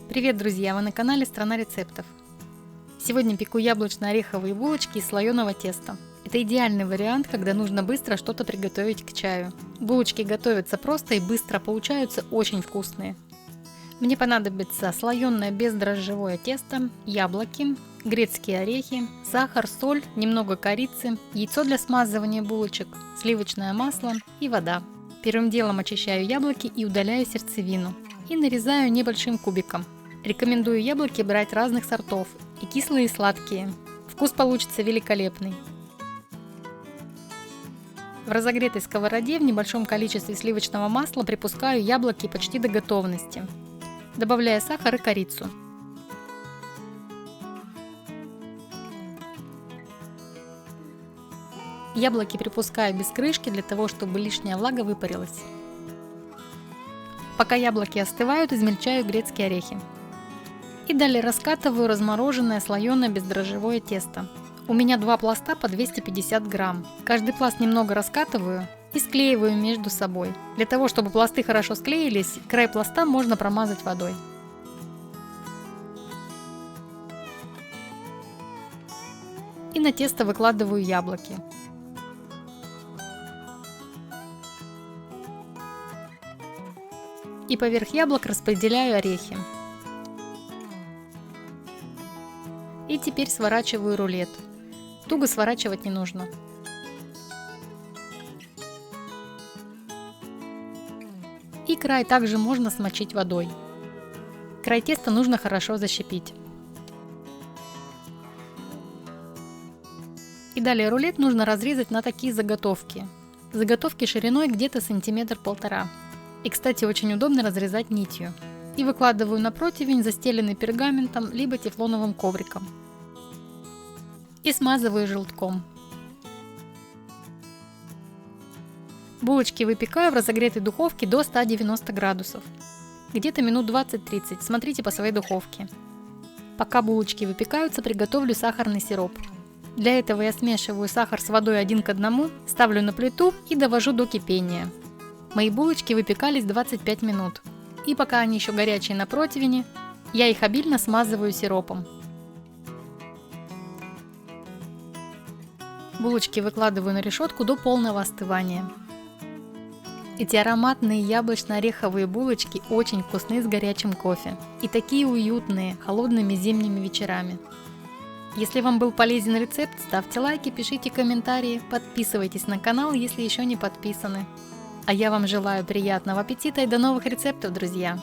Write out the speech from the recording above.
Привет, друзья! Вы на канале Страна рецептов. Сегодня пеку яблочно-ореховые булочки из слоеного теста. Это идеальный вариант, когда нужно быстро что-то приготовить к чаю. Булочки готовятся просто и быстро, получаются очень вкусные. Мне понадобится слоеное бездрожжевое тесто, яблоки, грецкие орехи, сахар, соль, немного корицы, яйцо для смазывания булочек, сливочное масло и вода. Первым делом очищаю яблоки и удаляю сердцевину. И нарезаю небольшим кубиком. Рекомендую яблоки брать разных сортов, и кислые, и сладкие. Вкус получится великолепный. В разогретой сковороде в небольшом количестве сливочного масла припускаю яблоки почти до готовности, добавляя сахар и корицу. Яблоки припускаю без крышки для того, чтобы лишняя влага выпарилась. Пока яблоки остывают, измельчаю грецкие орехи. И далее раскатываю размороженное слоеное бездрожжевое тесто. У меня 2 пласта по 250 грамм. Каждый пласт немного раскатываю и склеиваю между собой. Для того, чтобы пласты хорошо склеились, край пласта можно промазать водой. И на тесто выкладываю яблоки. И поверх яблок распределяю орехи. И теперь сворачиваю рулет. Туго сворачивать не нужно. И край также можно смочить водой. Край теста нужно хорошо защипить. И далее рулет нужно разрезать на такие заготовки. Заготовки шириной где-то 1–1,5 см. И, кстати, очень удобно разрезать нитью. И выкладываю на противень, застеленный пергаментом либо тефлоновым ковриком. И смазываю желтком. Булочки выпекаю в разогретой духовке до 190 градусов. Где-то минут 20-30, смотрите по своей духовке. Пока булочки выпекаются, приготовлю сахарный сироп. Для этого я смешиваю сахар с водой 1 к 1, ставлю на плиту и довожу до кипения. Мои булочки выпекались 25 минут. И пока они еще горячие на противне, я их обильно смазываю сиропом. Булочки выкладываю на решетку до полного остывания. Эти ароматные яблочно-ореховые булочки очень вкусны с горячим кофе. И такие уютные холодными зимними вечерами. Если вам был полезен рецепт, ставьте лайки, пишите комментарии, подписывайтесь на канал, если еще не подписаны. А я вам желаю приятного аппетита и до новых рецептов, друзья!